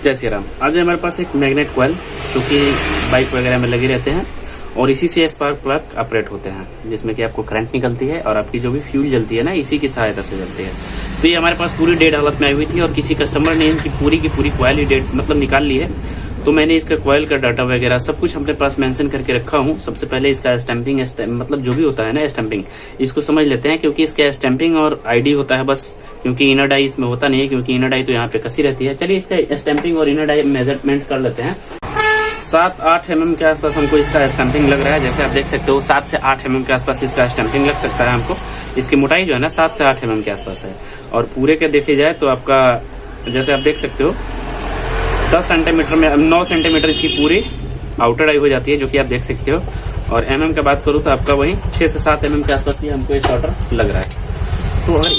जय श्री राम। आज हमारे पास एक मैग्नेट कॉइल जो कि बाइक वगैरह में लगे रहते हैं और इसी से स्पार्क प्लग ऑपरेट होते हैं, जिसमें कि आपको करंट निकलती है और आपकी जो भी फ्यूल जलती है ना, इसी की सहायता से जलती है। तो ये हमारे पास पूरी डेड हालत में आई हुई थी और किसी कस्टमर ने इनकी पूरी की पूरी कॉइल ही डेड मतलब निकाल ली है। तो मैंने इसका कॉइल का डाटा वगैरह सब कुछ अपने पास मेंशन करके रखा हूँ। सबसे पहले इसका स्टैंपिंग मतलब जो भी होता है ना स्टैंपिंग, इसको समझ लेते हैं, क्योंकि इसका स्टैंपिंग और आईडी होता है बस, क्योंकि इनर डाई इसमें होता नहीं है, क्योंकि इनर डाई तो यहाँ पे कसी रहती है। चलिए इसका स्टैंपिंग और इनर डाई मेजरमेंट कर लेते हैं। 7-8 mm के आसपास हमको इसका स्टैंपिंग लग रहा है। जैसे आप देख सकते हो 7 से 8 mm के आसपास इसका स्टैंपिंग लग सकता है हमको। इसकी मोटाई जो है ना 7 से 8 mm के आसपास है और पूरे के देखे जाए तो आपका जैसे आप देख सकते हो 10 सेंटीमीटर में 9 सेंटीमीटर इसकी पूरी आउटर डाई हो जाती है, जो कि आप देख सकते हो। और mm का बात करूँ तो आपका वही 6 से 7 mm के आसपास ही हमको एक शॉर्टर लग रहा है। तो अगर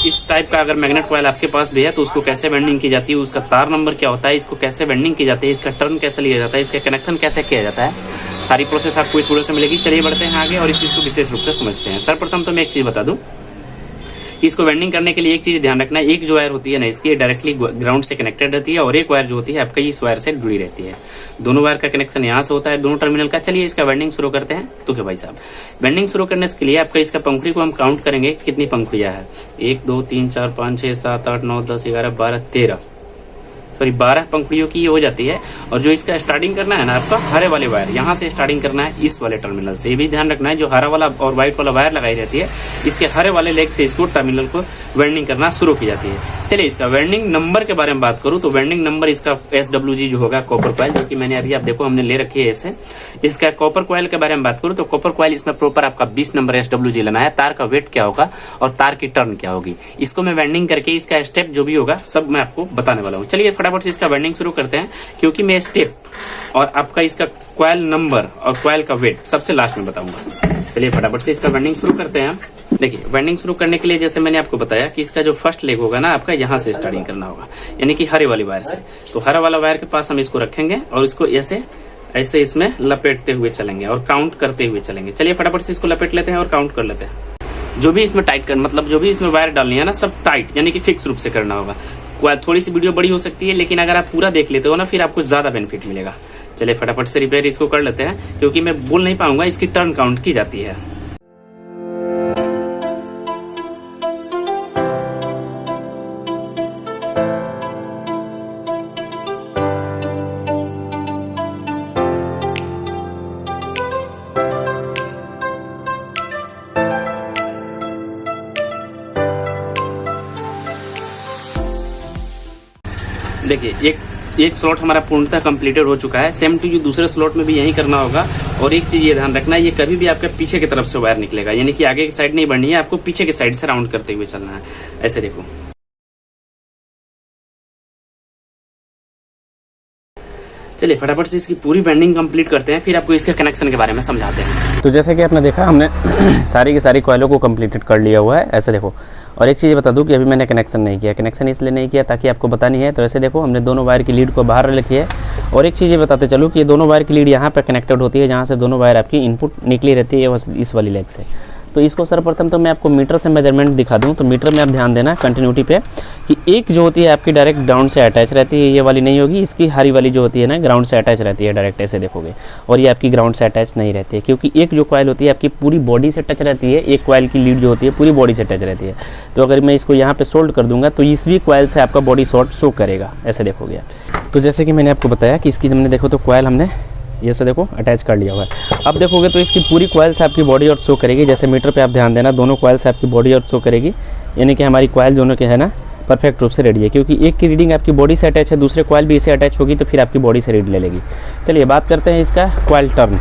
इस टाइप का अगर मैग्नेट कॉइल आपके पास भी है तो उसको कैसे वेंडिंग की जाती है, उसका तार नंबर क्या होता है, इसको कैसे वेंडिंग की जाती है, इसका टर्न कैसे लिया जाता है, इसका कनेक्शन कैसे किया जाता है, सारी प्रोसेस आपको इस वीडियो से मिलेगी। चलिए बढ़ते हैं आगे और इस चीज़ को विशेष रूप से समझते हैं। सर्वप्रथम तो मैं एक चीज़ बता दूं, इसको वेंडिंग करने के लिए एक चीज ध्यान रखना है, एक जो वायर होती है ना इसकी डायरेक्टली ग्राउंड से कनेक्टेड रहती है और एक वायर जो होती है आपका इस वायर से जुड़ी रहती है। दोनों वायर का कनेक्शन यहाँ से होता है, दोनों टर्मिनल का। चलिए इसका वेंडिंग शुरू करते हैं। तो क्या भाई साहब, वेंडिंग शुरू करने के लिए आपका इसका पंखुड़ी को हम काउंट करेंगे, कितनी पंखुड़ियां है। 1 2 3 4 5 6 7 8 9 10 11 12 13 12 पंखुड़ियों की ये हो जाती है। और जो इसका स्टार्टिंग करना है ना आपका हरे वाले वायर, यहाँ से स्टार्टिंग करना है इस वाले टर्मिनल से। ये भी ध्यान रखना है, जो हरा वाला और व्हाइट वाला वायर लगाई रहती है इसके हरे वाले लेग से इसको टर्मिनल को वेंडिंग करना शुरू की जाती है। चलिए इसका वेंडिंग नंबर के बारे में बात करूं तो वेंडिंग नंबर इसका SWG जो होगा कॉपर कॉइल, जो कि मैंने अभी आप देखो हमने ले रखी है ऐसे। इसका कॉपर कॉइल के बारे में बात करूं तो कॉपर कॉइल इसमें प्रॉपर आपका 20 नंबर SWG लेना है। तार का वेट क्या होगा और तार की टर्न क्या होगी, इसको मैं वेंडिंग करके इसका स्टेप जो भी होगा सब मैं आपको बताने वाला हूँ। चलिए फटाफट से इसका वेंडिंग शुरू करते हैं, क्योंकि मैं स्टेप और आपका इसका कॉइल नंबर और कॉइल का वेट सबसे लास्ट में बताऊंगा। चलिए फटाफट से इसका वेंडिंग शुरू करते हैं। देखिए वेंडिंग शुरू करने के लिए जैसे मैंने आपको बताया कि इसका जो फर्स्ट लेग होगा ना आपका यहाँ से स्टार्टिंग करना होगा, यानी कि हरे वाली वायर से। तो हरा वाला वायर के पास हम इसको रखेंगे और इसको ऐसे इसमें लपेटते हुए चलेंगे और काउंट करते हुए चलेंगे। चलिए फटाफट से इसको लपेट लेते हैं और काउंट कर लेते हैं। जो भी इसमें टाइट कर मतलब जो भी इसमें वायर डालनी है ना सब टाइट यानी कि फिक्स रूप से करना होगा। थोड़ी सी वीडियो बड़ी हो सकती है, लेकिन अगर आप पूरा देख लेते हो ना फिर आपको ज्यादा बेनिफिट मिलेगा। चलिए फटाफट से रिपेयर इसको कर लेते हैं, क्योंकि मैं बोल नहीं पाऊंगा, इसकी टर्न काउंट की जाती है। देखिए एक स्लॉट हमारा पूर्णतः कंप्लीटेड हो चुका है। सेम टू यू दूसरे स्लॉट में भी यही करना होगा। और एक चीज ये ध्यान रखना है, ये कभी भी आपके पीछे की तरफ से वायर निकलेगा, यानी कि आगे की साइड नहीं बढ़नी है, आपको पीछे की साइड से राउंड करते हुए चलना है। ऐसे देखो, चलिए फटाफट से इसकी पूरी वेंडिंग कंप्लीट करते हैं, फिर आपको इसके कनेक्शन के बारे में समझाते हैं। तो जैसे कि आपने देखा हमने सारी की सारी कॉइलों को कंप्लीटेड कर लिया हुआ है। ऐसे देखो, और एक चीज़ बता दूं कि अभी मैंने कनेक्शन नहीं किया। कनेक्शन इसलिए नहीं किया ताकि आपको बतानी है। तो ऐसे देखो हमने दोनों वायर की लीड को बाहर रखी है। और एक चीज़ ये बताते चलूँ कि ये दोनों वायर की लीड यहाँ पर कनेक्टेड होती है, जहाँ से दोनों वायर आपकी इनपुट निकली रहती है इस वाली लेग से। तो इसको सर्वप्रथम तो मैं आपको मीटर से मेजरमेंट दिखा दूं। तो मीटर में आप ध्यान देना कंटिन्यूटी पे कि एक जो होती है आपकी डायरेक्ट ग्राउंड से अटैच रहती है, ये वाली नहीं होगी। इसकी हरी वाली जो होती है ना ग्राउंड से अटैच रहती है डायरेक्ट, ऐसे देखोगे। और ये आपकी ग्राउंड से अटैच नहीं रहती है, क्योंकि एक जो कॉइल होती है आपकी पूरी बॉडी से टच रहती है, एक कॉइल की लीड जो होती है पूरी बॉडी से टच रहती है। तो अगर मैं इसको यहाँ पे सोल्ड कर दूंगा तो इस भी कॉइल से आपका बॉडी शॉर्ट शो करेगा, ऐसे देखोगे। तो जैसे कि मैंने आपको बताया कि इसकी हमने देखो तो कॉइल हमने ये से देखो अटैच कर लिया हुआ है। अब देखोगे तो इसकी पूरी कॉइल से आपकी बॉडी और शो करेगी। जैसे मीटर पे आप ध्यान देना, दोनों कॉइल से आपकी बॉडी और शो करेगी, यानी कि हमारी कॉइल दोनों के है ना परफेक्ट रूप से रेडी है, क्योंकि एक की रीडिंग आपकी बॉडी से अटैच है, दूसरे कॉइल भी इसे अटैच होगी तो फिर आपकी बॉडी से रीड ले लेगी। चलिए बात करते हैं इसका कॉइल टर्न।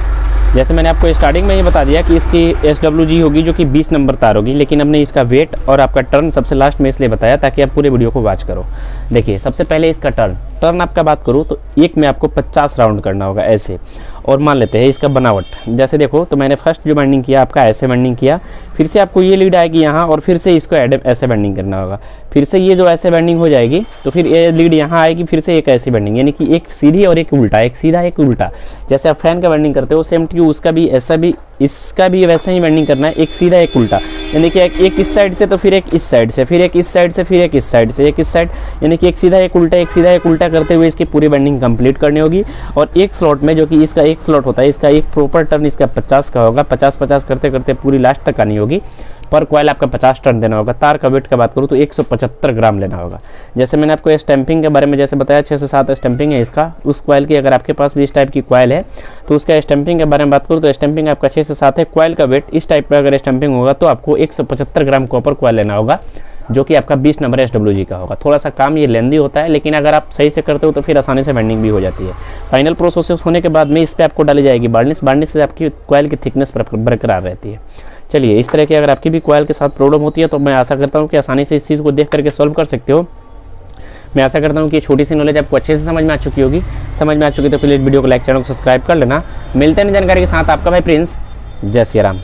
जैसे मैंने आपको स्टार्टिंग में ये बता दिया कि इसकी SWG होगी जो कि 20 नंबर तार होगी, लेकिन हमने इसका वेट और आपका टर्न सबसे लास्ट में इसलिए बताया ताकि आप पूरे वीडियो को वॉच करो। देखिए सबसे पहले इसका टर्न आपका बात करूँ तो एक में आपको 50 राउंड करना होगा ऐसे। और मान लेते हैं इसका बनावट। जैसे देखो, तो मैंने फर्स्ट जो बाइंडिंग किया आपका ऐसे बाइंडिंग किया, फिर से आपको ये लीड आएगी यहाँ और फिर से इसको ऐसे बाइंडिंग करना होगा, फिर से ये जो ऐसे बाइंडिंग हो जाएगी तो फिर ये लीड यहाँ आएगी, फिर से एक ऐसी बाइंडिंग, यानी कि एक सीधी और एक उल्टा, एक सीधा एक उल्टा। जैसे आप फैन का बाइंडिंग करते हो सेम टू उसका भी ऐसा भी, इसका भी वैसा ही बाइंडिंग करना है, एक सीधा एक उल्टा, यानी कि एक इस साइड से तो फिर एक इस साइड से, फिर एक इस साइड से, फिर एक इस साइड से, एक इस साइड, यानी कि एक सीधा एक उल्टा, एक सीधा एक उल्टा करते हुए इसकी पूरी बाइंडिंग कंप्लीट करनी होगी। और एक स्लॉट में, जो कि इसका एक स्लॉट होता है, इसका एक प्रॉपर टर्न इसका 50 का होगा, 50-50 करते करते पूरी लास्ट तक आनी होगी। पर कॉइल आपका 50 टर्न देना होगा। तार का वेट का बात करूँ तो 175 ग्राम लेना होगा। जैसे मैंने आपको स्टैंपिंग के बारे में जैसे बताया 6 से 7 स्टैंपिंग है इसका, उस कॉइल की अगर आपके पास भी इस टाइप की कॉइल है तो उसका स्टैंपिंग के बारे में बात करूँ तो स्टैंपिंग आपका 6 से 7 है। कॉइल का वेट इस टाइप पर अगर स्टैंपिंग होगा तो आपको 175 ग्राम कॉपर कॉइल लेना होगा, जो कि आपका 20 नंबर SWG का होगा। थोड़ा सा काम ये लेंदी होता है, लेकिन अगर आप सही से करते हो तो फिर आसानी से बेंडिंग भी हो जाती है। फाइनल प्रोसेस होने के बाद में इस पर आपको डाली जाएगी बार्निश। बार्निश से आपकी कॉइल की थिकनेस बरकरार रहती है। चलिए, इस तरह की अगर आपकी भी कॉइल के साथ प्रॉब्लम होती है तो मैं आशा करता हूँ कि आसानी से इस चीज़ को देख करके सॉल्व कर सकते हो। मैं आशा करता हूँ कि छोटी सी नॉलेज आपको अच्छे से समझ में आ चुकी होगी। समझ में आ चुकी तो प्लीज़ वीडियो को लाइक, चैनल को सब्सक्राइब कर लेना। मिलते हैं जानकारी के साथ, आपका भाई प्रिंस। जय श्री राम।